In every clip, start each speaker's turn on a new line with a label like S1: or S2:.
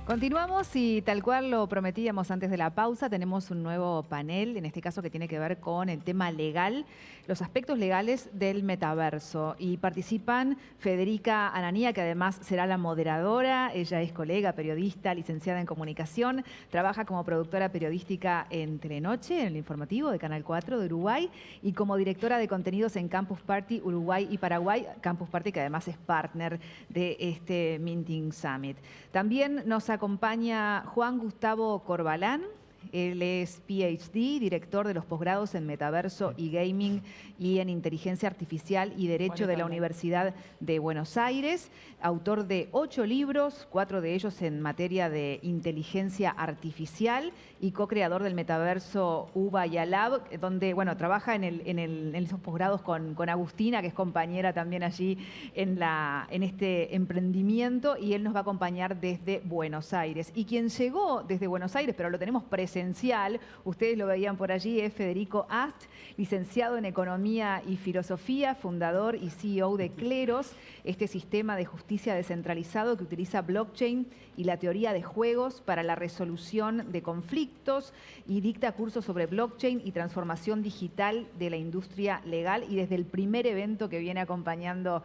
S1: Continuamos y tal cual lo prometíamos antes de la pausa, tenemos un nuevo panel, en este caso que tiene que ver con el tema legal, los aspectos legales del metaverso. Y participan Federica Ananía, que además será la moderadora. Ella es colega, periodista, licenciada en comunicación, trabaja como productora periodística en Telenoche, en el informativo de Canal 4 de Uruguay, y como directora de contenidos en Campus Party Uruguay y Paraguay, Campus Party que además es partner de este Minting Summit. También nos acompaña Juan Gustavo Corbalán. Él es PhD, director de los posgrados en Metaverso y Gaming y en Inteligencia Artificial y Derecho de la Universidad de Buenos Aires, autor de 8 libros, 4 de ellos en materia de inteligencia artificial y co-creador del Metaverso Ubaya Lab, donde trabaja en esos posgrados con Agustina, que es compañera también allí en este emprendimiento, y él nos va a acompañar desde Buenos Aires. Y quien llegó desde Buenos Aires, pero lo tenemos presencial, ustedes lo veían por allí, es Federico Ast, licenciado en Economía y Filosofía, fundador y CEO de Cleros, este sistema de justicia descentralizado que utiliza blockchain y la teoría de juegos para la resolución de conflictos, y dicta cursos sobre blockchain y transformación digital de la industria legal, y desde el primer evento que viene acompañando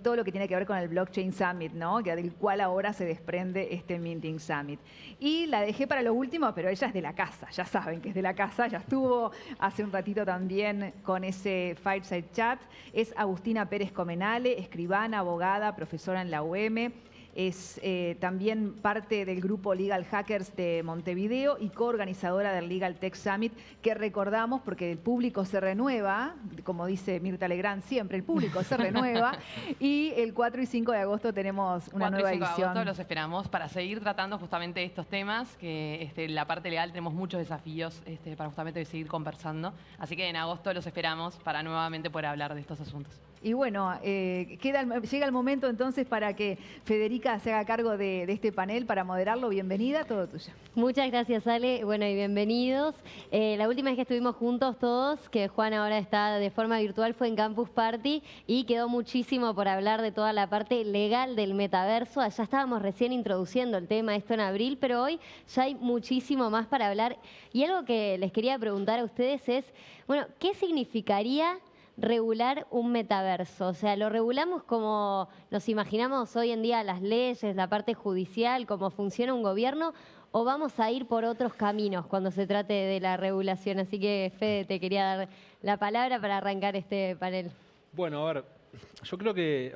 S1: todo lo que tiene que ver con el Blockchain Summit, ¿no? Del cual ahora se desprende este Minting Summit. Y la dejé para lo último, pero ella es de la casa, ya saben que es de la casa, ya estuvo hace un ratito también con ese Fireside Chat. Es Agustina Pérez Comenale, escribana, abogada, profesora en la UM. Es también parte del grupo Legal Hackers de Montevideo y coorganizadora del Legal Tech Summit, que recordamos porque el público se renueva, como dice Mirta Legrand, siempre el público se renueva, y el 4 y 5 de agosto tenemos una nueva edición. 4 y 5 de agosto
S2: los esperamos para seguir tratando justamente estos temas, que en la parte legal tenemos muchos desafíos para justamente seguir conversando, así que en agosto los esperamos para nuevamente poder hablar de estos asuntos.
S1: Y bueno, llega el momento entonces para que Federica se haga cargo de este panel para moderarlo. Bienvenida, todo tuyo.
S3: Muchas gracias, Ale. Bueno, y bienvenidos. La última vez que estuvimos juntos todos, que Juan ahora está de forma virtual, fue en Campus Party y quedó muchísimo por hablar de toda la parte legal del metaverso. Allá estábamos recién introduciendo el tema, esto en abril, pero hoy ya hay muchísimo más para hablar. Y algo que les quería preguntar a ustedes es, bueno, ¿qué significaría regular un metaverso? O sea, ¿lo regulamos como nos imaginamos hoy en día las leyes, la parte judicial, cómo funciona un gobierno, o vamos a ir por otros caminos cuando se trate de la regulación? Así que, Fede, te quería dar la palabra para arrancar este panel.
S4: Bueno, a ver, yo creo que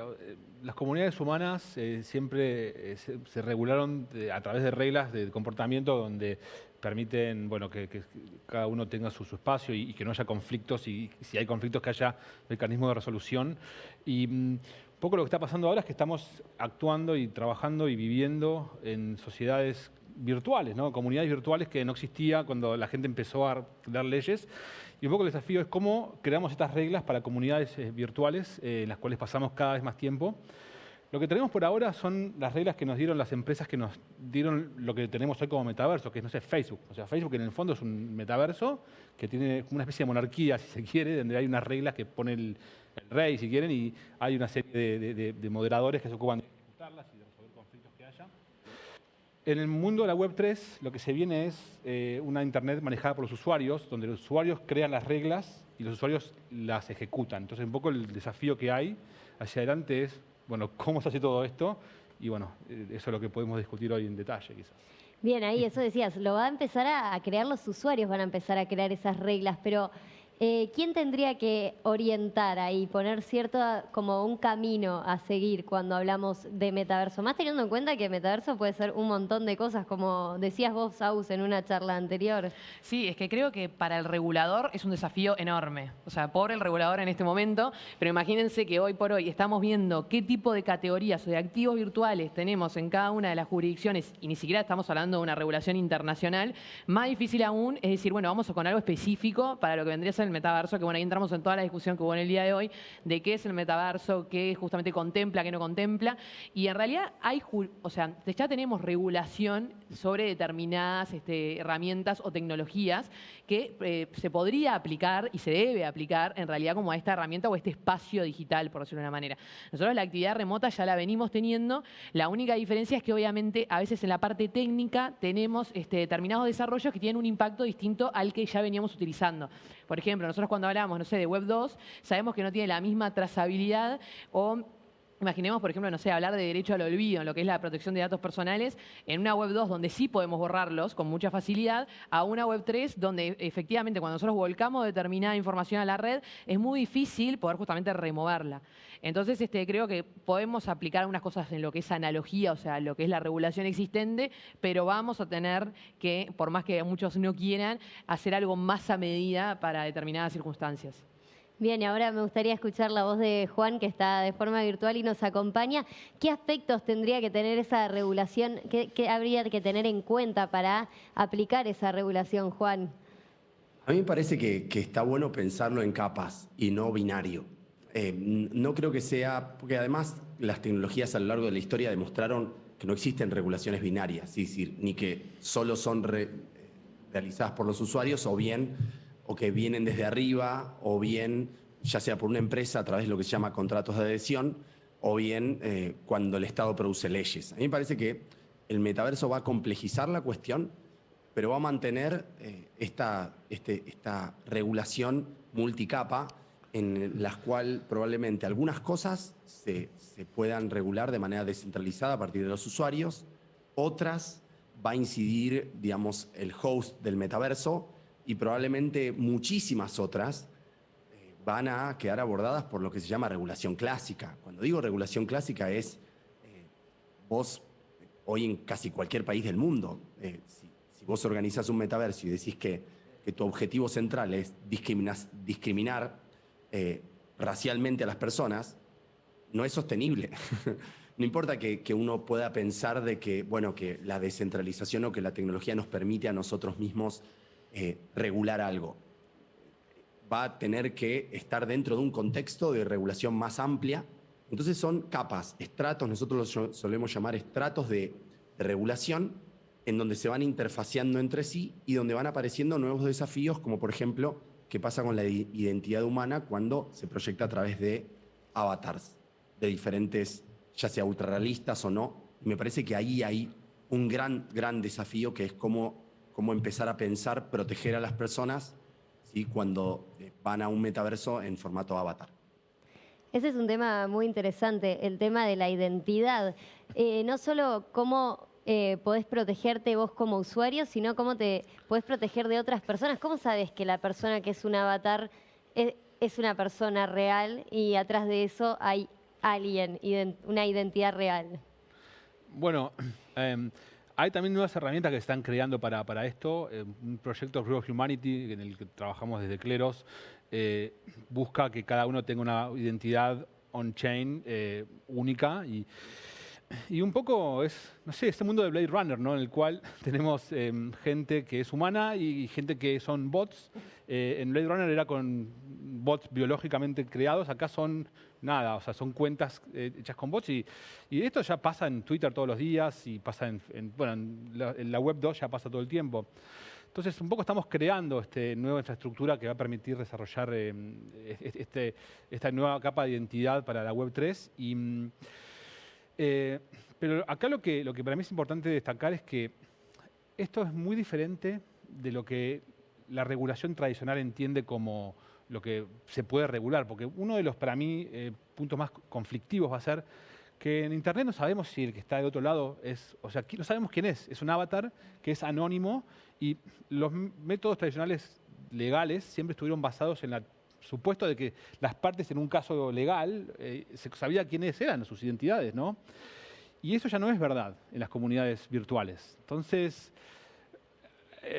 S4: las comunidades humanas siempre se regularon a través de reglas de comportamiento donde permiten que cada uno tenga su espacio y que no haya conflictos, y si hay conflictos que haya mecanismos de resolución. Y un poco lo que está pasando ahora es que estamos actuando y trabajando y viviendo en sociedades virtuales, ¿no? Comunidades virtuales que no existía cuando la gente empezó a dar leyes. Y un poco el desafío es cómo creamos estas reglas para comunidades virtuales en las cuales pasamos cada vez más tiempo. Lo que tenemos por ahora son las reglas que nos dieron las empresas que nos dieron lo que tenemos hoy como metaverso, que es, no sé, Facebook. O sea, Facebook en el fondo es un metaverso que tiene una especie de monarquía, si se quiere, donde hay unas reglas que pone el rey, si quieren, y hay una serie de moderadores que se ocupan de ejecutarlas y de resolver conflictos que haya. En el mundo de la Web3 lo que se viene es una Internet manejada por los usuarios, donde los usuarios crean las reglas y los usuarios las ejecutan. Entonces, un poco el desafío que hay hacia adelante es, bueno, ¿cómo se hace todo esto? Y bueno, eso es lo que podemos discutir hoy en detalle, quizás.
S3: Bien, ahí eso decías, lo va a empezar a crear los usuarios, van a empezar a crear esas reglas, pero ¿quién tendría que orientar ahí, poner como un camino a seguir cuando hablamos de metaverso? Más teniendo en cuenta que metaverso puede ser un montón de cosas, como decías vos, Aus, en una charla anterior.
S2: Sí, es que creo que para el regulador es un desafío enorme. O sea, pobre el regulador en este momento, pero imagínense que hoy por hoy estamos viendo qué tipo de categorías o de activos virtuales tenemos en cada una de las jurisdicciones, y ni siquiera estamos hablando de una regulación internacional. Más difícil aún es decir, bueno, vamos con algo específico para lo que vendría a ser el metaverso, que bueno, ahí entramos en toda la discusión que hubo en el día de hoy, de qué es el metaverso, qué justamente contempla, qué no contempla. Y en realidad o sea, ya tenemos regulación sobre determinadas herramientas o tecnologías que se podría aplicar y se debe aplicar en realidad como a esta herramienta o a este espacio digital, por decirlo de una manera. Nosotros la actividad remota ya la venimos teniendo, la única diferencia es que obviamente a veces en la parte técnica tenemos determinados desarrollos que tienen un impacto distinto al que ya veníamos utilizando. Por ejemplo, nosotros cuando hablamos, no sé, de Web 2, sabemos que no tiene la misma trazabilidad o imaginemos, por ejemplo, no sé, hablar de derecho al olvido, en lo que es la protección de datos personales, en una Web 2 donde sí podemos borrarlos con mucha facilidad, a una Web 3 donde efectivamente cuando nosotros volcamos determinada información a la red, es muy difícil poder justamente removerla. Entonces, creo que podemos aplicar algunas cosas en lo que es analogía, o sea, lo que es la regulación existente, pero vamos a tener que, por más que muchos no quieran, hacer algo más a medida para determinadas circunstancias.
S3: Bien, y ahora me gustaría escuchar la voz de Juan, que está de forma virtual y nos acompaña. ¿Qué aspectos tendría que tener esa regulación? ¿Qué habría que tener en cuenta para aplicar esa regulación, Juan?
S5: A mí me parece que está bueno pensarlo en capas y no binario. No creo que sea, porque además las tecnologías a lo largo de la historia demostraron que no existen regulaciones binarias, es decir, ni que solo son realizadas por los usuarios o que vienen desde arriba, o bien, ya sea por una empresa a través de lo que se llama contratos de adhesión, o bien cuando el Estado produce leyes. A mí me parece que el metaverso va a complejizar la cuestión, pero va a mantener esta regulación multicapa en la cual probablemente algunas cosas se puedan regular de manera descentralizada a partir de los usuarios, otras va a incidir, digamos, el host del metaverso, y probablemente muchísimas otras van a quedar abordadas por lo que se llama regulación clásica. Cuando digo regulación clásica es, vos hoy en casi cualquier país del mundo, si vos organizás un metaverso y decís que tu objetivo central es discriminar racialmente a las personas, no es sostenible. No importa que uno pueda pensar de que, bueno, que la descentralización o que la tecnología nos permite a nosotros mismos regular algo. Va a tener que estar dentro de un contexto de regulación más amplia. Entonces son capas, estratos, nosotros los solemos llamar estratos de regulación, en donde se van interfaceando entre sí y donde van apareciendo nuevos desafíos, como por ejemplo, qué pasa con la identidad humana cuando se proyecta a través de avatars, de diferentes, ya sea ultrarrealistas o no. Y me parece que ahí hay un gran desafío, que es cómo empezar a pensar, proteger a las personas, ¿sí?, cuando van a un metaverso en formato avatar.
S3: Ese es un tema muy interesante, el tema de la identidad. No solo cómo podés protegerte vos como usuario, sino cómo te podés proteger de otras personas. ¿Cómo sabes que la persona que es un avatar es una persona real y atrás de eso hay alguien, una identidad real?
S4: Bueno, hay también nuevas herramientas que se están creando para esto. Un proyecto Real Humanity, en el que trabajamos desde Cleros, busca que cada uno tenga una identidad on-chain única. Y un poco es, no sé, este mundo de Blade Runner, ¿no?, en el cual tenemos gente que es humana y gente que son bots. En Blade Runner era con bots biológicamente creados, acá son nada, o sea, son cuentas hechas con bots, y esto ya pasa en Twitter todos los días y pasa en la Web 2 ya pasa todo el tiempo. Entonces, un poco estamos creando nueva infraestructura que va a permitir desarrollar esta nueva capa de identidad para la Web 3. Pero acá lo que para mí es importante destacar es que esto es muy diferente de lo que la regulación tradicional entiende como lo que se puede regular, porque uno de los, para mí, puntos más conflictivos va a ser que en Internet no sabemos si el que está del otro lado es, o sea, no sabemos quién es un avatar que es anónimo, y los métodos tradicionales legales siempre estuvieron basados en el supuesto de que las partes en un caso legal se sabía quiénes eran sus identidades, ¿no? Y eso ya no es verdad en las comunidades virtuales. Entonces,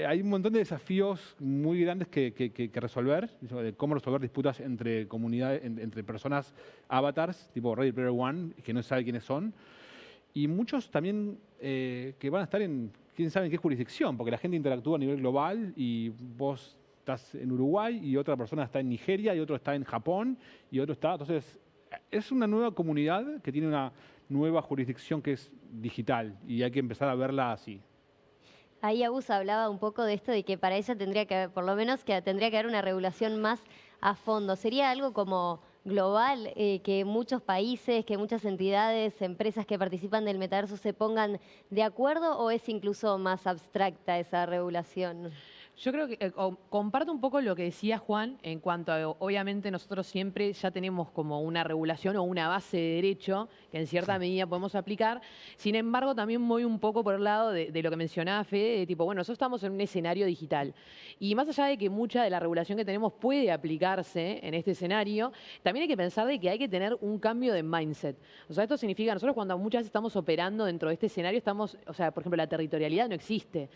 S4: hay un montón de desafíos muy grandes que resolver, de cómo resolver disputas entre comunidades, entre personas avatars, tipo Ready Player One, que no sabe quiénes son, y muchos también que van a estar en quién sabe en qué jurisdicción, porque la gente interactúa a nivel global y vos estás en Uruguay y otra persona está en Nigeria y otro está en Japón y otro está... Entonces, es una nueva comunidad que tiene una nueva jurisdicción que es digital y hay que empezar a verla así.
S3: Ahí Agus hablaba un poco de esto, de que para ella tendría que haber, por lo menos que tendría que haber una regulación más a fondo. ¿Sería algo como global, que muchos países, que muchas entidades, empresas que participan del metaverso se pongan de acuerdo, o es incluso más abstracta esa regulación?
S2: Yo creo que comparto un poco lo que decía Juan en cuanto a, obviamente nosotros siempre ya tenemos como una regulación o una base de derecho que en cierta medida podemos aplicar. Sin embargo, también voy un poco por el lado de lo que mencionaba Fede, de tipo, bueno, nosotros estamos en un escenario digital. Y más allá de que mucha de la regulación que tenemos puede aplicarse en este escenario, también hay que pensar de que hay que tener un cambio de mindset. O sea, esto significa, nosotros cuando muchas veces estamos operando dentro de este escenario, estamos, o sea, por ejemplo, la territorialidad no existe.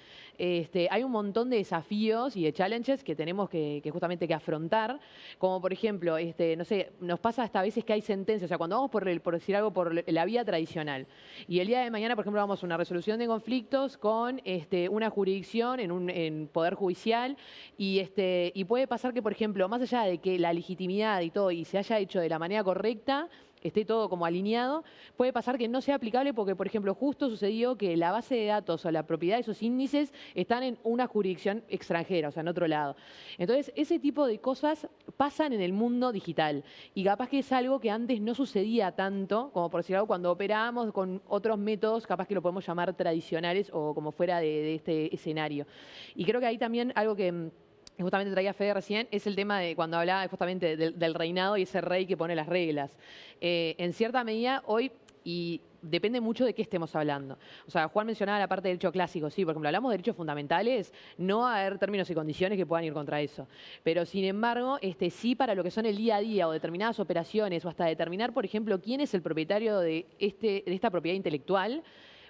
S2: Hay un montón de desafíos y de challenges que tenemos que justamente que afrontar, como por ejemplo, no sé, nos pasa hasta a veces que hay sentencias, o sea, cuando vamos por decir algo, por la vía tradicional, y el día de mañana, por ejemplo, vamos a una resolución de conflictos con una jurisdicción en poder judicial, y puede pasar que, por ejemplo, más allá de que la legitimidad y todo, y se haya hecho de la manera correcta, esté todo como alineado, puede pasar que no sea aplicable porque, por ejemplo, justo sucedió que la base de datos o la propiedad de esos índices están en una jurisdicción extranjera, o sea, en otro lado. Entonces, ese tipo de cosas pasan en el mundo digital y capaz que es algo que antes no sucedía tanto, como por decir algo, cuando operábamos con otros métodos, capaz que lo podemos llamar tradicionales o como fuera de este escenario. Y creo que ahí también algo que justamente traía Fede recién, es el tema de cuando hablaba justamente del reinado y ese rey que pone las reglas. En cierta medida, hoy, y depende mucho de qué estemos hablando. O sea, Juan mencionaba la parte del derecho clásico, sí, por ejemplo, hablamos de derechos fundamentales, no va a haber términos y condiciones que puedan ir contra eso. Pero, sin embargo, sí para lo que son el día a día o determinadas operaciones o hasta determinar, por ejemplo, quién es el propietario de esta propiedad intelectual,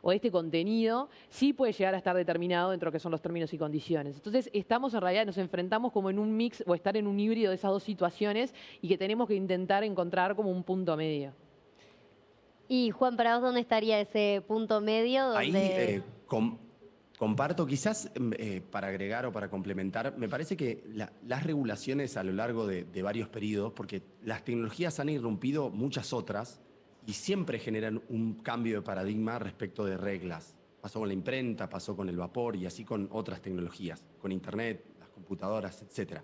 S2: o este contenido, sí puede llegar a estar determinado dentro de lo que son los términos y condiciones. Entonces, estamos en realidad, nos enfrentamos como en un mix o estar en un híbrido de esas dos situaciones y que tenemos que intentar encontrar como un punto medio.
S3: Y Juan, ¿para vos dónde estaría ese punto medio? Donde...
S5: Ahí comparto, quizás para agregar o para complementar, me parece que las regulaciones a lo largo de varios periodos, porque las tecnologías han irrumpido muchas otras, y siempre generan un cambio de paradigma respecto de reglas. Pasó con la imprenta, pasó con el vapor y así con otras tecnologías, con Internet, las computadoras, etc.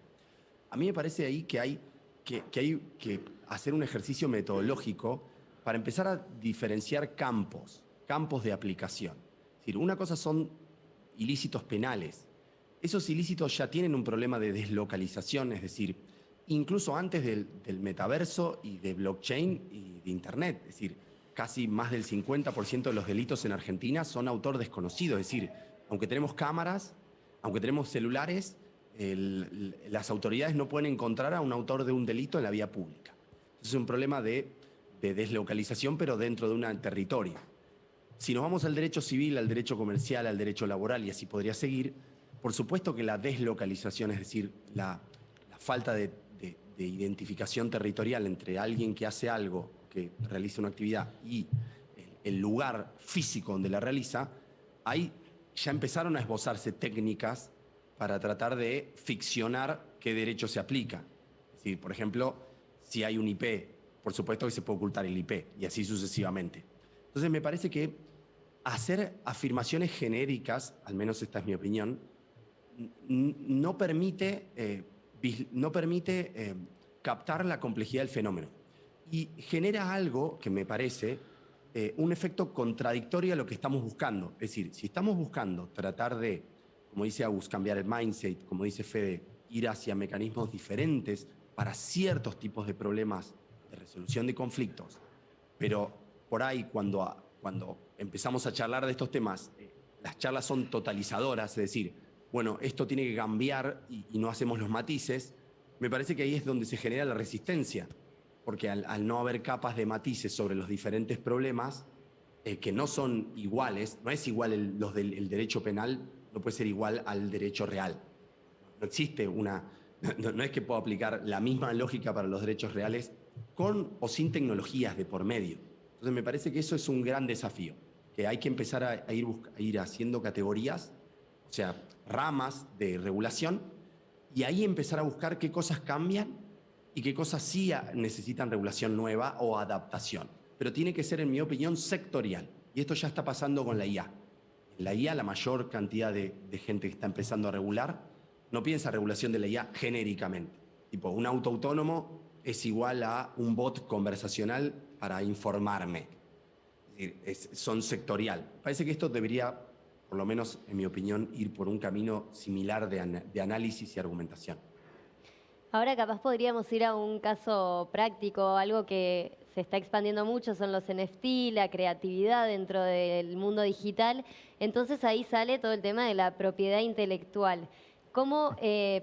S5: A mí me parece ahí que hay que hacer un ejercicio metodológico para empezar a diferenciar campos de aplicación. Es decir, una cosa son ilícitos penales. Esos ilícitos ya tienen un problema de deslocalización, es decir, incluso antes del metaverso y de blockchain y de Internet. Es decir, casi más del 50% de los delitos en Argentina son autor desconocido. Es decir, aunque tenemos cámaras, aunque tenemos celulares, las autoridades no pueden encontrar a un autor de un delito en la vía pública. Es un problema de deslocalización, pero dentro de un territorio. Si nos vamos al derecho civil, al derecho comercial, al derecho laboral, y así podría seguir, por supuesto que la deslocalización, es decir, la falta de identificación territorial entre alguien que hace algo, que realiza una actividad, y el lugar físico donde la realiza, ahí ya empezaron a esbozarse técnicas para tratar de ficcionar qué derecho se aplica. Es decir, por ejemplo, si hay un IP, por supuesto que se puede ocultar el IP, y así sucesivamente. Entonces me parece que hacer afirmaciones genéricas, al menos esta es mi opinión, no permite captar la complejidad del fenómeno y genera algo que me parece un efecto contradictorio a lo que estamos buscando. Es decir, si estamos buscando tratar de, como dice Agus, cambiar el mindset, como dice Fede, ir hacia mecanismos diferentes para ciertos tipos de problemas de resolución de conflictos, pero por ahí cuando empezamos a charlar de estos temas, las charlas son totalizadoras, es decir, bueno, esto tiene que cambiar y no hacemos los matices, me parece que ahí es donde se genera la resistencia, porque al no haber capas de matices sobre los diferentes problemas, que no son iguales, no es igual el derecho penal, no puede ser igual al derecho real. No existe no es que pueda aplicar la misma lógica para los derechos reales con o sin tecnologías de por medio. Entonces me parece que eso es un gran desafío, que hay que empezar a ir haciendo categorías, o sea, ramas de regulación, y ahí empezar a buscar qué cosas cambian y qué cosas sí necesitan regulación nueva o adaptación. Pero tiene que ser, en mi opinión, sectorial. Y esto ya está pasando con la IA. En la IA, la mayor cantidad de gente que está empezando a regular no piensa regulación de la IA genéricamente. Tipo, un auto autónomo es igual a un bot conversacional para informarme. Es decir, son sectorial. Parece que esto debería, por lo menos en mi opinión, ir por un camino similar de análisis y argumentación.
S3: Ahora capaz podríamos ir a un caso práctico, algo que se está expandiendo mucho, son los NFT, la creatividad dentro del mundo digital. Entonces ahí sale todo el tema de la propiedad intelectual. ¿Cómo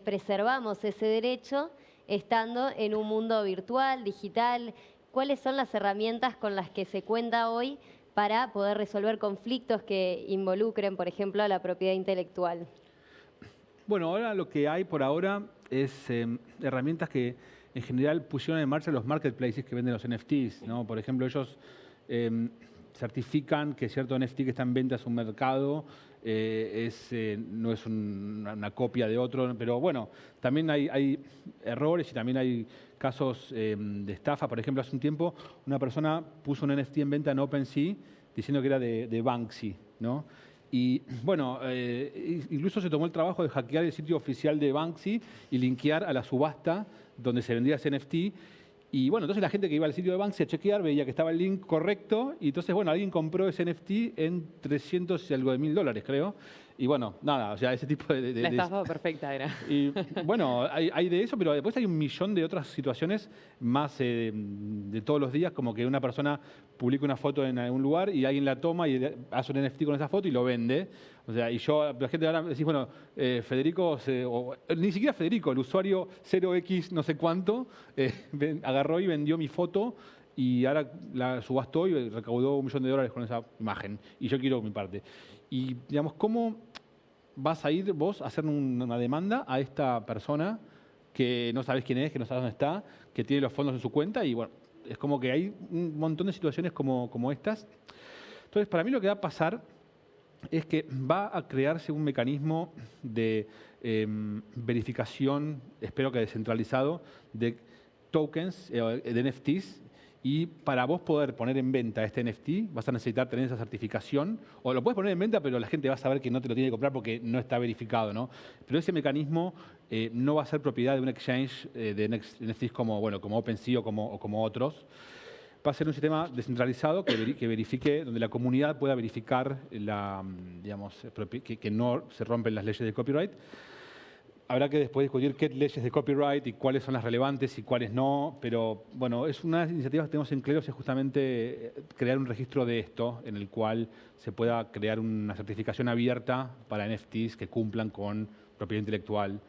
S3: preservamos ese derecho estando en un mundo virtual, digital? ¿Cuáles son las herramientas con las que se cuenta hoy para poder resolver conflictos que involucren, por ejemplo, a la propiedad intelectual?
S4: Bueno, ahora lo que hay por ahora es herramientas que en general pusieron en marcha los marketplaces que venden los NFTs, ¿no? Por ejemplo, ellos certifican que cierto NFT que está en venta en un mercado no es una copia de otro, pero bueno, también hay errores y también hay casos de estafa. Por ejemplo, hace un tiempo una persona puso un NFT en venta en OpenSea diciendo que era de Banksy, ¿no? Y bueno, incluso se tomó el trabajo de hackear el sitio oficial de Banksy y linkear a la subasta donde se vendía ese NFT. Y bueno, entonces la gente que iba al sitio de Banksy a chequear veía que estaba el link correcto. Y entonces, bueno, alguien compró ese NFT en 300 y algo de $1000, creo. Y bueno, nada, o sea, ese tipo de
S2: La estafa perfecta era.
S4: y bueno, hay de eso, pero después hay un millón de otras situaciones más de todos los días, como que una persona publica una foto en algún lugar y alguien la toma y hace un NFT con esa foto y lo vende. O sea, y la gente ahora decís, bueno, Federico, ni siquiera Federico, el usuario 0x no sé cuánto, agarró y vendió mi foto y ahora la subastó y recaudó $1 millón con esa imagen. Y yo quiero mi parte. Y, digamos, ¿cómo vas a ir vos a hacer una demanda a esta persona que no sabes quién es, que no sabes dónde está, que tiene los fondos en su cuenta? Y bueno, es como que hay un montón de situaciones como estas. Entonces, para mí lo que va a pasar es que va a crearse un mecanismo de verificación, espero que descentralizado, de tokens, de NFTs. Y para vos poder poner en venta este NFT, vas a necesitar tener esa certificación. O lo puedes poner en venta, pero la gente va a saber que no te lo tiene que comprar porque no está verificado, ¿no? Pero ese mecanismo no va a ser propiedad de un exchange de NFTs como OpenSea o como otros. Va a ser un sistema descentralizado que verifique, donde la comunidad pueda verificar que no se rompen las leyes de copyright. Habrá que después discutir qué leyes de copyright y cuáles son las relevantes y cuáles no, pero bueno, es una de las iniciativas que tenemos en Kleros, es justamente crear un registro de esto, en el cual se pueda crear una certificación abierta para NFTs que cumplan con propiedad intelectual.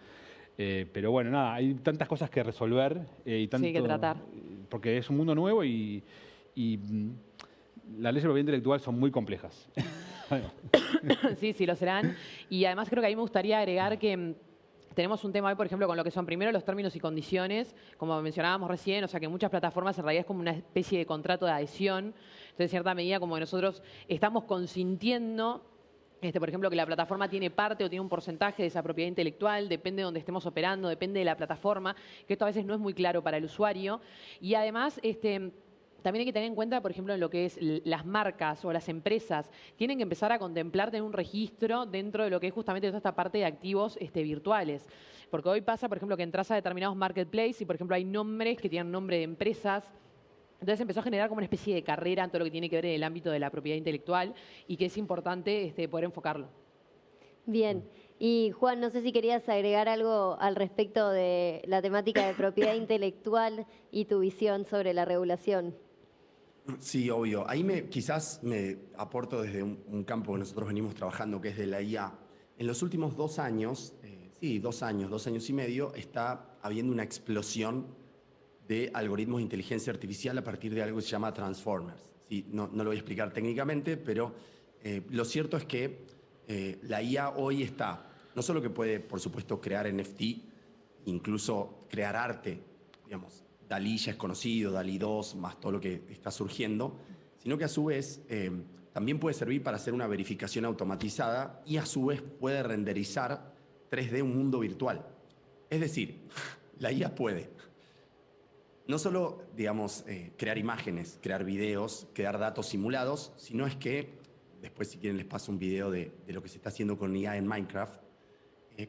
S4: Pero bueno, nada, hay tantas cosas que resolver y tanto,
S2: Sí, que tratar.
S4: Porque es un mundo nuevo y las leyes de propiedad intelectual son muy complejas.
S2: Sí, sí, lo serán. Y además creo que ahí me gustaría agregar que tenemos un tema hoy, por ejemplo, con lo que son primero los términos y condiciones, como mencionábamos recién, o sea que muchas plataformas en realidad es como una especie de contrato de adhesión. Entonces, en cierta medida, como que nosotros estamos consintiendo, por ejemplo, que la plataforma tiene parte o tiene un porcentaje de esa propiedad intelectual, depende de donde estemos operando, depende de la plataforma, que esto a veces no es muy claro para el usuario. Y además, también hay que tener en cuenta, por ejemplo, en lo que es las marcas o las empresas, tienen que empezar a contemplar tener un registro dentro de lo que es justamente toda esta parte de activos virtuales. Porque hoy pasa, por ejemplo, que entras a determinados marketplaces y, por ejemplo, hay nombres que tienen nombre de empresas. Entonces empezó a generar como una especie de carrera en todo lo que tiene que ver en el ámbito de la propiedad intelectual y que es importante poder enfocarlo.
S3: Bien. Y Juan, no sé si querías agregar algo al respecto de la temática de propiedad intelectual y tu visión sobre la regulación.
S5: Sí, obvio. Ahí quizás me aporto desde un campo que nosotros venimos trabajando, que es de la IA. En los últimos 2 años, 2 años y medio, está habiendo una explosión de algoritmos de inteligencia artificial a partir de algo que se llama Transformers. Sí, no lo voy a explicar técnicamente, pero lo cierto es que la IA hoy está, no solo que puede, por supuesto, crear NFT, incluso crear arte, digamos, Dalí ya es conocido, Dalí 2, más todo lo que está surgiendo, sino que a su vez también puede servir para hacer una verificación automatizada y a su vez puede renderizar 3D un mundo virtual. Es decir, la IA puede no solo, digamos, crear imágenes, crear videos, crear datos simulados, sino es que, después si quieren les paso un video de lo que se está haciendo con IA en Minecraft,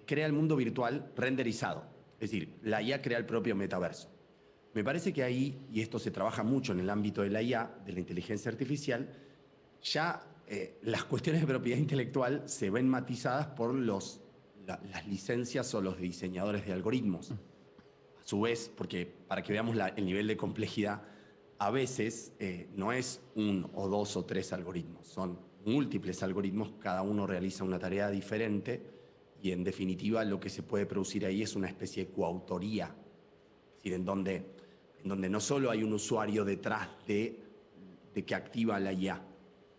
S5: crea el mundo virtual renderizado. Es decir, la IA crea el propio metaverso. Me parece que ahí, y esto se trabaja mucho en el ámbito de la IA, de la inteligencia artificial, ya las cuestiones de propiedad intelectual se ven matizadas por las licencias o los diseñadores de algoritmos. A su vez, porque para que veamos el nivel de complejidad, a veces no es 1 o 2 o 3 algoritmos, son múltiples algoritmos, cada uno realiza una tarea diferente y en definitiva lo que se puede producir ahí es una especie de coautoría, es decir, en donde no solo hay un usuario detrás de que activa la IA,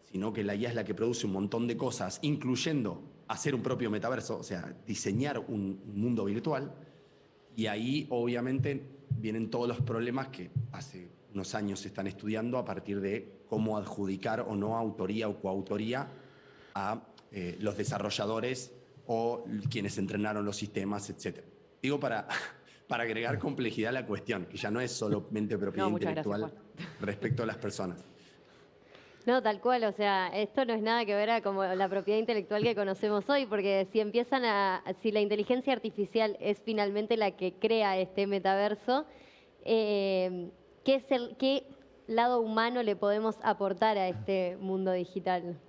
S5: sino que la IA es la que produce un montón de cosas, incluyendo hacer un propio metaverso, o sea, diseñar un mundo virtual. Y ahí, obviamente, vienen todos los problemas que hace unos años se están estudiando a partir de cómo adjudicar o no autoría o coautoría a los desarrolladores o quienes entrenaron los sistemas, etc. Digo para agregar complejidad a la cuestión, que ya no es solamente propiedad intelectual respecto a las personas.
S3: No, tal cual, o sea, esto no es nada que ver a como la propiedad intelectual que conocemos hoy, porque si la inteligencia artificial es finalmente la que crea este metaverso, ¿qué lado humano le podemos aportar a este mundo digital?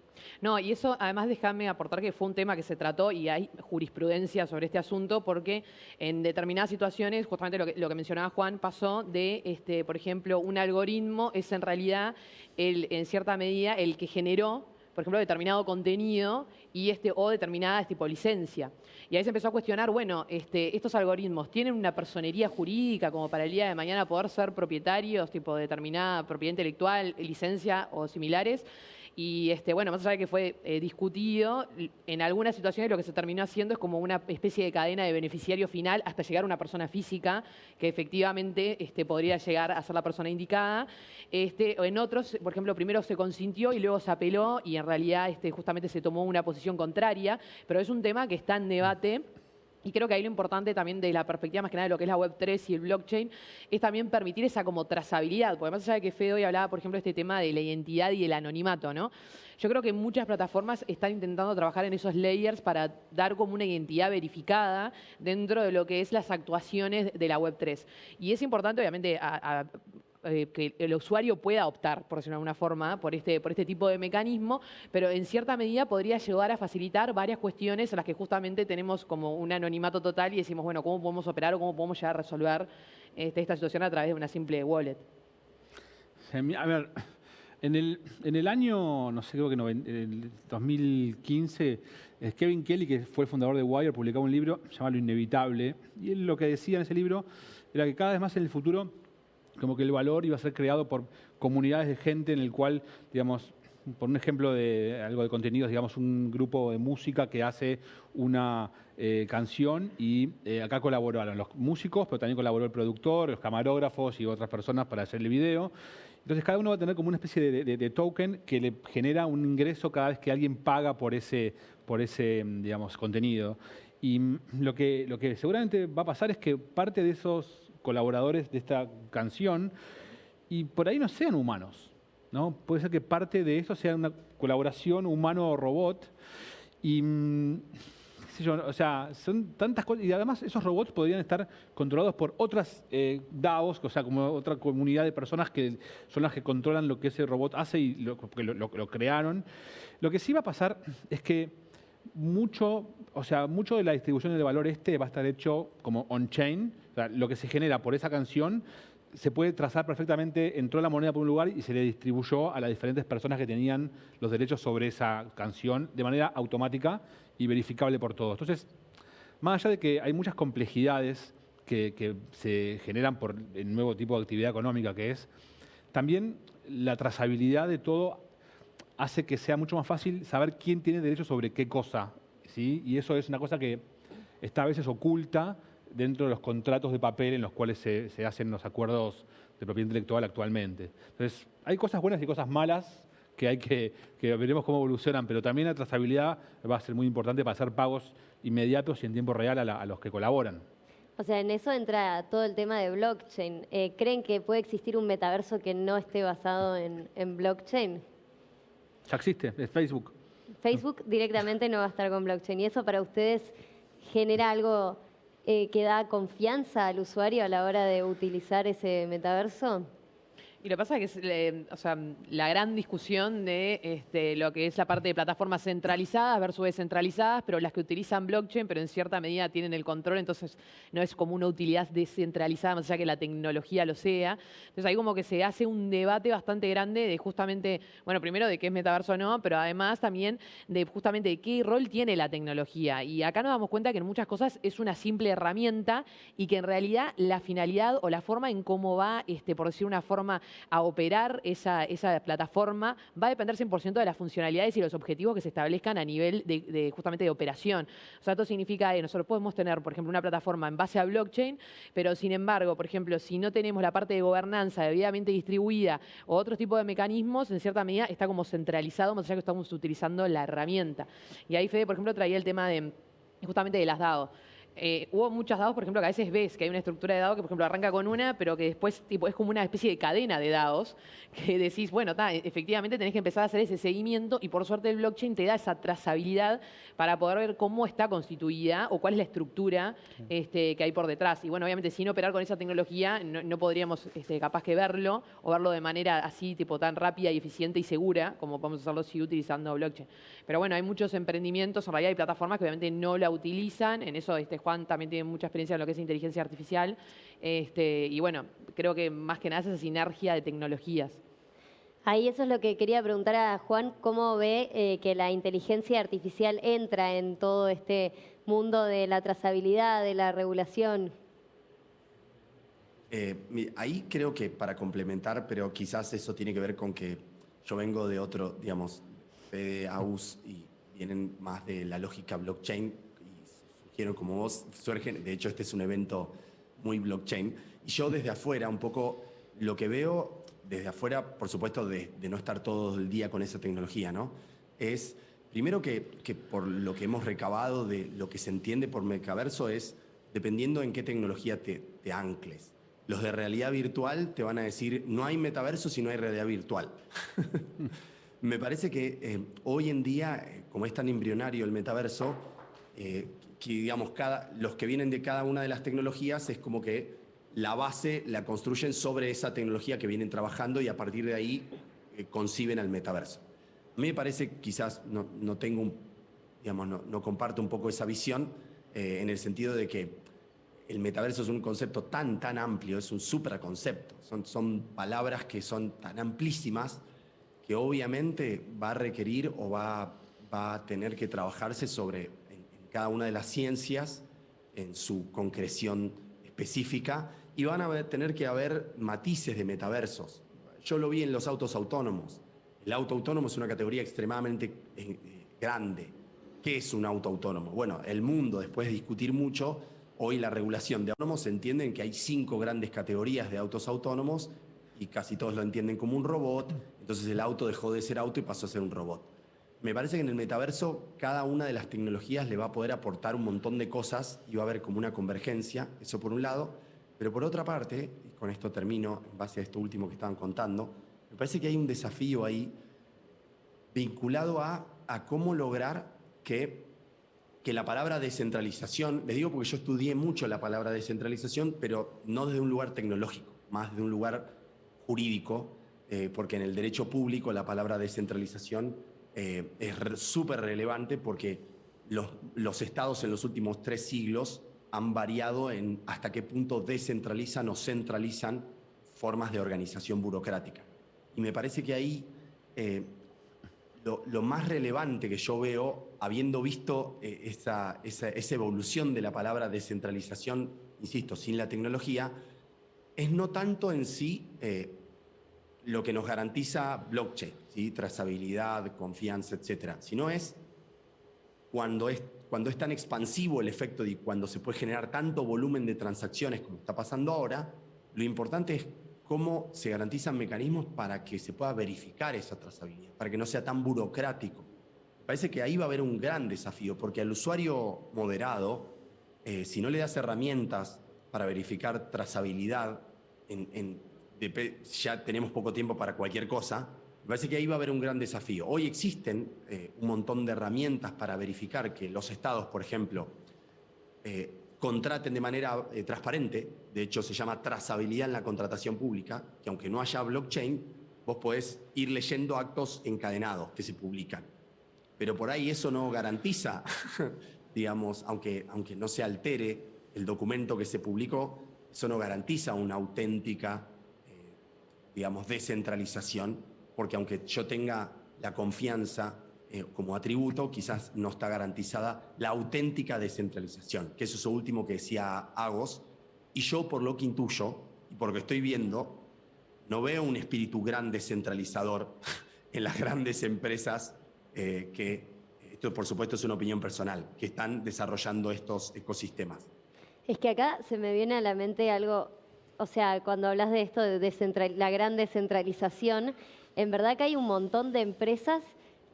S2: No, y eso además déjame aportar que fue un tema que se trató y hay jurisprudencia sobre este asunto porque en determinadas situaciones, justamente lo que mencionaba Juan, pasó de, por ejemplo, un algoritmo es en realidad, en cierta medida, el que generó, por ejemplo, determinado contenido o determinada tipo licencia. Y ahí se empezó a cuestionar, bueno, estos algoritmos tienen una personería jurídica como para el día de mañana poder ser propietarios tipo de determinada propiedad intelectual, licencia o similares. Y bueno, más allá de que fue discutido, en algunas situaciones lo que se terminó haciendo es como una especie de cadena de beneficiario final hasta llegar a una persona física que efectivamente podría llegar a ser la persona indicada. En otros, por ejemplo, primero se consintió y luego se apeló y en realidad justamente se tomó una posición contraria, pero es un tema que está en debate. Y creo que ahí lo importante también de la perspectiva más que nada de lo que es la Web3 y el blockchain es también permitir esa como trazabilidad. Porque más allá de que Fede hoy hablaba, por ejemplo, de este tema de la identidad y el anonimato, ¿no? Yo creo que muchas plataformas están intentando trabajar en esos layers para dar como una identidad verificada dentro de lo que es las actuaciones de la Web3. Y es importante, obviamente, que el usuario pueda optar, por decirlo de alguna forma, por este tipo de mecanismo, pero en cierta medida podría llegar a facilitar varias cuestiones a las que justamente tenemos como un anonimato total y decimos, bueno, ¿cómo podemos operar o cómo podemos llegar a resolver esta situación a través de una simple wallet?
S4: A ver, en el año, no sé, creo que en el 2015, Kevin Kelly, que fue el fundador de Wire, publicaba un libro llamado Lo Inevitable, y él lo que decía en ese libro era que cada vez más en el futuro como que el valor iba a ser creado por comunidades de gente en el cual, digamos, por un ejemplo de algo de contenidos, digamos, un grupo de música que hace una canción y acá colaboraron los músicos, pero también colaboró el productor, los camarógrafos y otras personas para hacer el video. Entonces cada uno va a tener como una especie de token que le genera un ingreso cada vez que alguien paga por ese digamos, contenido. Y lo que seguramente va a pasar es que parte de esos colaboradores de esta canción y por ahí no sean humanos, ¿no? Puede ser que parte de esto sea una colaboración humano-robot y qué sé yo, o sea, son tantas cosas y además esos robots podrían estar controlados por otras DAOs, o sea, como otra comunidad de personas que son las que controlan lo que ese robot hace y lo crearon. Lo que sí va a pasar es que mucho de la distribución de valor va a estar hecho como on-chain. O sea, lo que se genera por esa canción se puede trazar perfectamente, entró la moneda por un lugar y se le distribuyó a las diferentes personas que tenían los derechos sobre esa canción de manera automática y verificable por todos. Entonces, más allá de que hay muchas complejidades que se generan por el nuevo tipo de actividad económica que es, también la trazabilidad de todo hace que sea mucho más fácil saber quién tiene derecho sobre qué cosa, ¿sí? Y eso es una cosa que está a veces oculta dentro de los contratos de papel en los cuales se hacen los acuerdos de propiedad intelectual actualmente. Entonces, hay cosas buenas y cosas malas que veremos cómo evolucionan, pero también la trazabilidad va a ser muy importante para hacer pagos inmediatos y en tiempo real a los que colaboran.
S3: O sea, en eso entra todo el tema de blockchain. ¿Creen que puede existir un metaverso que no esté basado en blockchain?
S4: Ya existe, es Facebook.
S3: Facebook directamente no va a estar con blockchain. ¿Y eso para ustedes genera algo que da confianza al usuario a la hora de utilizar ese metaverso?
S2: Y lo que pasa es que o sea, la gran discusión de lo que es la parte de plataformas centralizadas versus descentralizadas, pero las que utilizan blockchain, pero en cierta medida tienen el control, entonces no es como una utilidad descentralizada, más allá que la tecnología lo sea. Entonces ahí como que se hace un debate bastante grande de justamente, bueno, primero de qué es metaverso o no, pero además también de justamente de qué rol tiene la tecnología. Y acá nos damos cuenta que en muchas cosas es una simple herramienta y que en realidad la finalidad o la forma en cómo va, por decir una forma, a operar esa plataforma va a depender 100% de las funcionalidades y los objetivos que se establezcan a nivel justamente de operación. O sea, esto significa que nosotros podemos tener, por ejemplo, una plataforma en base a blockchain, pero sin embargo, por ejemplo, si no tenemos la parte de gobernanza debidamente distribuida o otro tipo de mecanismos, en cierta medida está como centralizado, más allá que estamos utilizando la herramienta. Y ahí Fede, por ejemplo, traía el tema justamente de las DAO. Hubo muchas DAOs, por ejemplo, que a veces ves que hay una estructura de DAO que, por ejemplo, arranca con una, pero que después es como una especie de cadena de DAOs que decís, bueno, efectivamente tenés que empezar a hacer ese seguimiento y por suerte el blockchain te da esa trazabilidad para poder ver cómo está constituida o cuál es la estructura que hay por detrás. Y bueno, obviamente sin operar con esa tecnología no podríamos capaz que verlo o verlo de manera así, tipo tan rápida y eficiente y segura como podemos hacerlo si utilizando blockchain. Pero bueno, hay muchos emprendimientos, en realidad hay plataformas que obviamente no la utilizan, en eso Juan también tiene mucha experiencia en lo que es inteligencia artificial. Y bueno, creo que más que nada es esa sinergia de tecnologías.
S3: Ahí eso es lo que quería preguntar a Juan, ¿cómo ve que la inteligencia artificial entra en todo este mundo de la trazabilidad, de la regulación?
S5: Ahí creo que para complementar, pero quizás eso tiene que ver con que yo vengo de otro, digamos, de AUS y vienen más de la lógica blockchain y surgieron como vos, surgen, de hecho este es un evento muy blockchain, y yo desde afuera un poco lo que veo, desde afuera, por supuesto de no estar todo el día con esa tecnología, ¿no? Es, primero que por lo que hemos recabado de lo que se entiende por metaverso es, dependiendo en qué tecnología te ancles. Los de realidad virtual te van a decir, no hay metaverso si no hay realidad virtual. Me parece que hoy en día, como es tan embrionario el metaverso, que digamos, los que vienen de cada una de las tecnologías es como que la base la construyen sobre esa tecnología que vienen trabajando y a partir de ahí conciben al metaverso. A mí me parece, quizás no tengo digamos, no comparto un poco esa visión en el sentido de que el metaverso es un concepto tan amplio, es un supraconcepto. Son palabras que son tan amplísimas que obviamente va a requerir o va a tener que trabajarse en cada una de las ciencias, en su concreción específica, y van a tener que haber matices de metaversos. Yo lo vi en los autos autónomos. El auto autónomo es una categoría extremadamente grande. ¿Qué es un auto autónomo? Bueno, el mundo, después de discutir mucho, hoy la regulación de autónomos se entiende que hay 5 grandes categorías de autos autónomos y casi todos lo entienden como un robot, entonces el auto dejó de ser auto y pasó a ser un robot. Me parece que en el metaverso cada una de las tecnologías le va a poder aportar un montón de cosas y va a haber como una convergencia, eso por un lado, pero por otra parte, y con esto termino en base a esto último que estaban contando, me parece que hay un desafío ahí vinculado a cómo lograr que la palabra descentralización, les digo porque yo estudié mucho la palabra descentralización, pero no desde un lugar tecnológico, más de un lugar jurídico, porque en el derecho público la palabra descentralización es súper relevante porque los estados en los últimos 3 siglos han variado en hasta qué punto descentralizan o centralizan formas de organización burocrática. Y me parece que ahí lo más relevante que yo veo, habiendo visto esa evolución de la palabra descentralización, insisto, sin la tecnología, es no tanto en sí lo que nos garantiza blockchain, ¿sí? Trazabilidad, confianza, etcétera, sino es cuando es tan expansivo el efecto y cuando se puede generar tanto volumen de transacciones como está pasando ahora, lo importante es cómo se garantizan mecanismos para que se pueda verificar esa trazabilidad, para que no sea tan burocrático. Me parece que ahí va a haber un gran desafío, porque al usuario moderado, si no le das herramientas para verificar trazabilidad, ya tenemos poco tiempo para cualquier cosa. Me parece que ahí va a haber un gran desafío. Hoy existen un montón de herramientas para verificar que los estados, por ejemplo, contraten de manera transparente. De hecho, se llama trazabilidad en la contratación pública, que aunque no haya blockchain, vos podés ir leyendo actos encadenados que se publican. Pero por ahí eso no garantiza, digamos, aunque no se altere el documento que se publicó, eso no garantiza una auténtica, digamos, descentralización, porque aunque yo tenga la confianza como atributo, quizás no está garantizada la auténtica descentralización, que eso es lo último que decía Agos, y yo por lo que intuyo, y por lo que estoy viendo, no veo un espíritu gran descentralizador en las grandes empresas esto por supuesto es una opinión personal, que están desarrollando estos ecosistemas.
S3: Es que acá se me viene a la mente algo, o sea, cuando hablas de esto de la gran descentralización, en verdad que hay un montón de empresas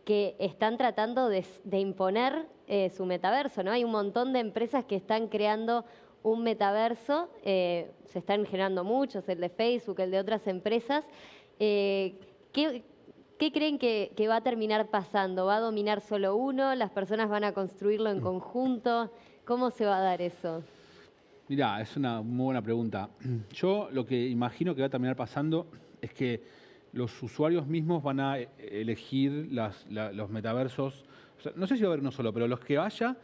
S3: que están tratando de imponer su metaverso, ¿no? Hay un montón de empresas que están creando un metaverso, se están generando muchos, el de Facebook, el de otras empresas. ¿Qué creen que va a terminar pasando? ¿Va a dominar solo uno? ¿Las personas van a construirlo en conjunto? ¿Cómo se va a dar eso?
S4: Mirá, es una muy buena pregunta. Yo lo que imagino que va a terminar pasando es que los usuarios mismos van a elegir los metaversos. O sea, no sé si va a haber uno solo, pero los que haya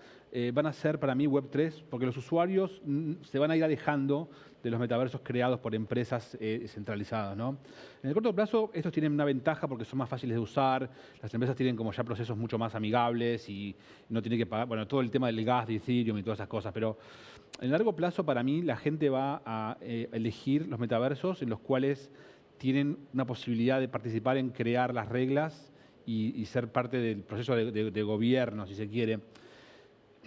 S4: van a ser para mí Web3, porque los usuarios se van a ir alejando de los metaversos creados por empresas centralizadas, ¿no? En el corto plazo, estos tienen una ventaja porque son más fáciles de usar, las empresas tienen como ya procesos mucho más amigables y no tienen que pagar, bueno, todo el tema del gas de Ethereum y todas esas cosas, pero en el largo plazo, para mí, la gente va a elegir los metaversos en los cuales tienen una posibilidad de participar en crear las reglas y ser parte del proceso de gobierno, si se quiere.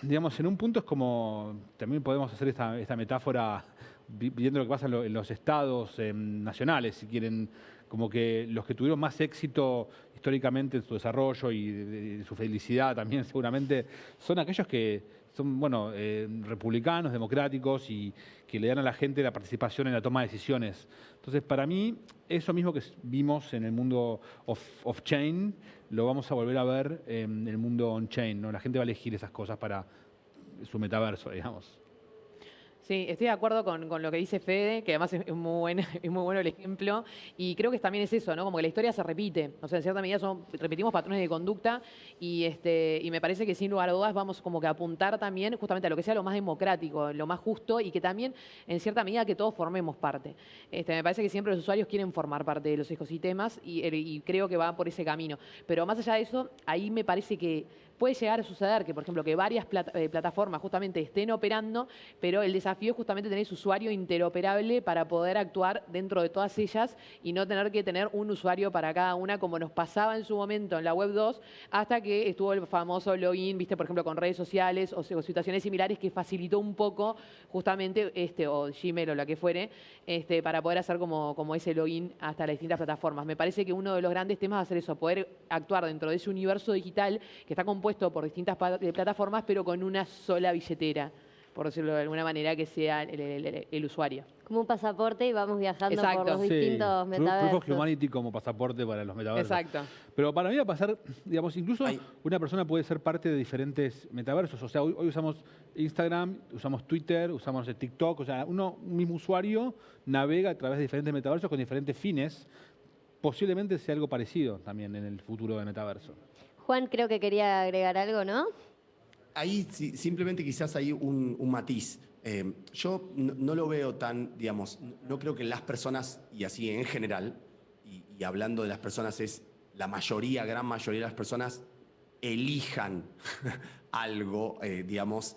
S4: Digamos, en un punto es como, también podemos hacer esta metáfora viendo lo que pasa en los estados nacionales, si quieren, como que los que tuvieron más éxito históricamente en su desarrollo y de su felicidad también seguramente son aquellos que son, bueno, republicanos, democráticos y que le dan a la gente la participación en la toma de decisiones. Entonces, para mí, eso mismo que vimos en el mundo off-chain, lo vamos a volver a ver en el mundo on-chain, ¿no? La gente va a elegir esas cosas para su metaverso, digamos.
S2: Sí, estoy de acuerdo con lo que dice Fede, que además es muy bueno el ejemplo, y creo que también es eso, ¿no? Como que la historia se repite, o sea, en cierta medida repetimos patrones de conducta y me parece que sin lugar a dudas vamos como que a apuntar también justamente a lo que sea lo más democrático, lo más justo y que también en cierta medida que todos formemos parte. Me parece que siempre los usuarios quieren formar parte de los ecosistemas y creo que va por ese camino, pero más allá de eso, ahí me parece que puede llegar a suceder que, por ejemplo, que varias plataformas justamente estén operando, pero el desafío es justamente tener ese usuario interoperable para poder actuar dentro de todas ellas y no tener que tener un usuario para cada una, como nos pasaba en su momento en la Web 2, hasta que estuvo el famoso login, viste, por ejemplo, con redes sociales o situaciones similares que facilitó un poco justamente, o Gmail o la que fuere, para poder hacer como ese login hasta las distintas plataformas. Me parece que uno de los grandes temas va a ser eso, poder actuar dentro de ese universo digital que está compuesto por distintas plataformas, pero con una sola billetera, por decirlo de alguna manera, que sea el usuario.
S3: Como un pasaporte y vamos viajando
S2: Exacto.
S3: por los distintos metaversos.
S4: Proof of Humanity como pasaporte para los metaversos.
S2: Exacto.
S4: Pero para mí va a pasar, digamos, incluso una persona puede ser parte de diferentes metaversos. O sea, hoy usamos Instagram, usamos Twitter, usamos TikTok. O sea, un mismo usuario navega a través de diferentes metaversos con diferentes fines. Posiblemente sea algo parecido también en el futuro del metaverso.
S3: Juan, creo que quería agregar algo, ¿no?
S5: Ahí simplemente quizás hay un matiz. Yo no lo veo tan, digamos, no creo que las personas, y así en general, y hablando de las personas es la mayoría, gran mayoría de las personas elijan algo, digamos.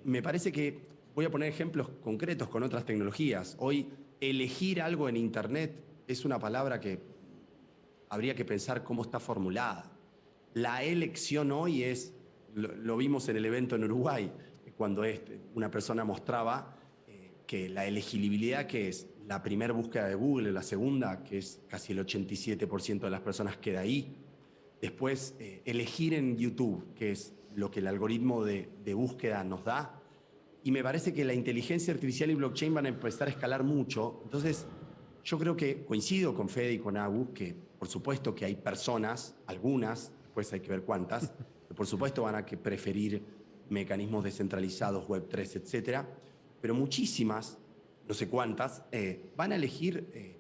S5: Me parece que, voy a poner ejemplos concretos con otras tecnologías. Hoy, elegir algo en Internet es una palabra que habría que pensar cómo está formulada. La elección hoy es, lo vimos en el evento en Uruguay, cuando una persona mostraba que la elegibilidad, que es la primera búsqueda de Google, la segunda, que es casi el 87% de las personas queda ahí. Después, elegir en YouTube, que es lo que el algoritmo de búsqueda nos da, Y me parece que la inteligencia artificial y blockchain van a empezar a escalar mucho. Entonces, yo creo que coincido con Fede y con Agus, que por supuesto que hay personas, algunas, después hay que ver cuántas, que por supuesto van a preferir mecanismos descentralizados, Web3, etcétera, pero muchísimas, no sé cuántas, van a elegir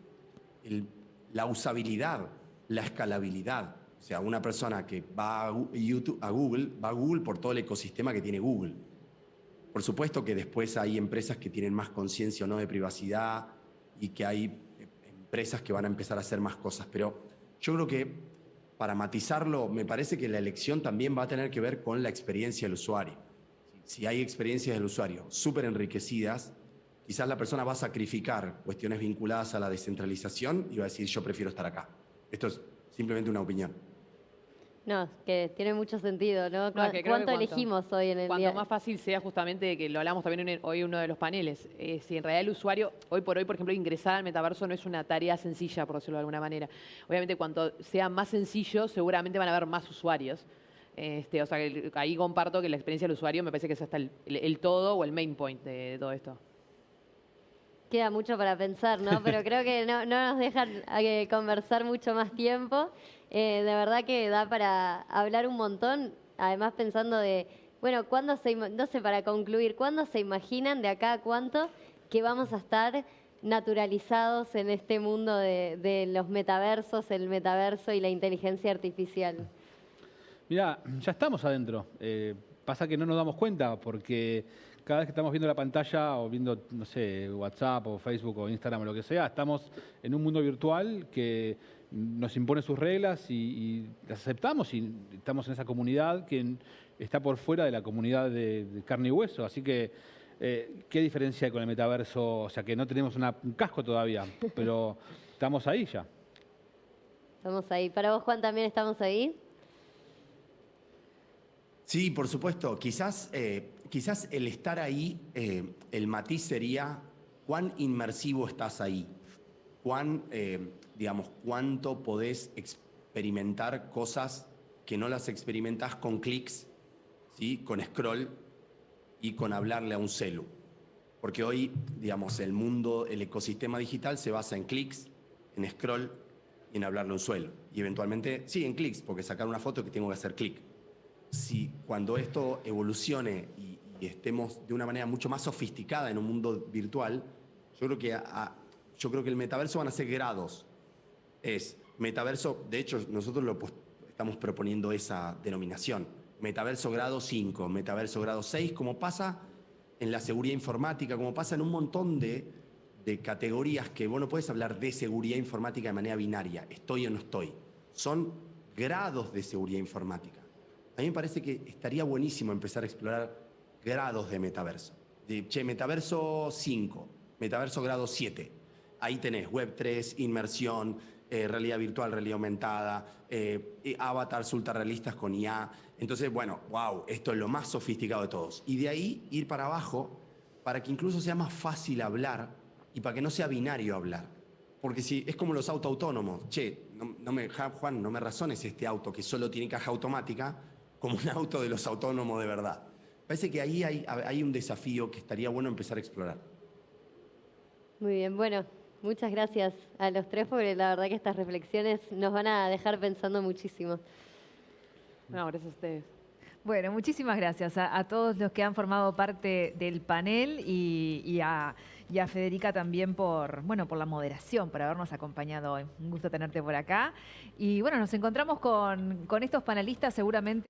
S5: la usabilidad, la escalabilidad. O sea, una persona que va a Google, va a Google por todo el ecosistema que tiene Google. Por supuesto que después hay empresas que tienen más conciencia o no de privacidad y que hay empresas que van a empezar a hacer más cosas, pero yo creo que para matizarlo, me parece que la elección también va a tener que ver con la experiencia del usuario. Si hay experiencias del usuario súper enriquecidas, quizás la persona va a sacrificar cuestiones vinculadas a la descentralización y va a decir, yo prefiero estar acá. Esto es simplemente una opinión.
S3: No, que tiene mucho sentido, ¿no?
S2: No, que creo que
S3: ¿Cuánto elegimos hoy en el día?
S2: Cuanto más fácil sea justamente, que lo hablamos también hoy en uno de los paneles, si en realidad el usuario, hoy por hoy, por ejemplo, ingresar al metaverso no es una tarea sencilla, por decirlo de alguna manera. Obviamente, cuanto sea más sencillo, seguramente van a haber más usuarios. O sea, que ahí comparto que la experiencia del usuario me parece que es hasta el todo o el main point de todo esto.
S3: Queda mucho para pensar, ¿no? Pero creo que no nos dejan conversar mucho más tiempo. De verdad que da para hablar un montón, además pensando de, bueno, no sé, para concluir, ¿cuándo se imaginan de acá a cuánto que vamos a estar naturalizados en este mundo de los metaversos, el metaverso y la inteligencia artificial?
S4: Mirá, ya estamos adentro. Pasa que no nos damos cuenta porque cada vez que estamos viendo la pantalla o viendo, no sé, WhatsApp o Facebook o Instagram o lo que sea, estamos en un mundo virtual que nos impone sus reglas y las aceptamos y estamos en esa comunidad que está por fuera de la comunidad de carne y hueso. Así que, ¿qué diferencia hay con el metaverso? O sea, que no tenemos un casco todavía, pero estamos ahí ya.
S3: Estamos ahí. ¿Para vos, Juan, también estamos ahí?
S5: Sí, por supuesto. Quizás el estar ahí, el matiz sería cuán inmersivo estás ahí, cuánto podés experimentar cosas que no las experimentás con clics, ¿sí? Con scroll y con hablarle a un celu. Porque hoy, digamos, el ecosistema digital se basa en clics, en scroll y en hablarle a un celu. Y eventualmente, sí, en clics, porque sacar una foto que tengo que hacer clic. Si cuando esto evolucione y estemos de una manera mucho más sofisticada en un mundo virtual, yo creo que el metaverso van a ser grados. Es metaverso, de hecho nosotros estamos proponiendo esa denominación, metaverso grado 5, metaverso grado 6, como pasa en la seguridad informática, como pasa en un montón de categorías que vos no podés hablar de seguridad informática de manera binaria, estoy o no estoy. Son grados de seguridad informática. A mí me parece que estaría buenísimo empezar a explorar grados de metaverso. Metaverso 5, metaverso grado 7. Ahí tenés Web3, inmersión, realidad virtual, realidad aumentada, avatars ultrarrealistas con IA. Entonces, bueno, wow, esto es lo más sofisticado de todos. Y de ahí ir para abajo para que incluso sea más fácil hablar y para que no sea binario hablar. Porque si es como los autos autónomos, Juan, no me razones este auto que solo tiene caja automática como un auto de los autónomos de verdad. Parece que ahí hay un desafío que estaría bueno empezar a explorar.
S3: Muy bien, bueno, muchas gracias a los tres porque la verdad que estas reflexiones nos van a dejar pensando muchísimo.
S2: No, gracias a ustedes.
S1: Bueno, muchísimas gracias a todos los que han formado parte del panel y a Federica también por la moderación, por habernos acompañado hoy. Un gusto tenerte por acá. Y bueno, nos encontramos con estos panelistas seguramente.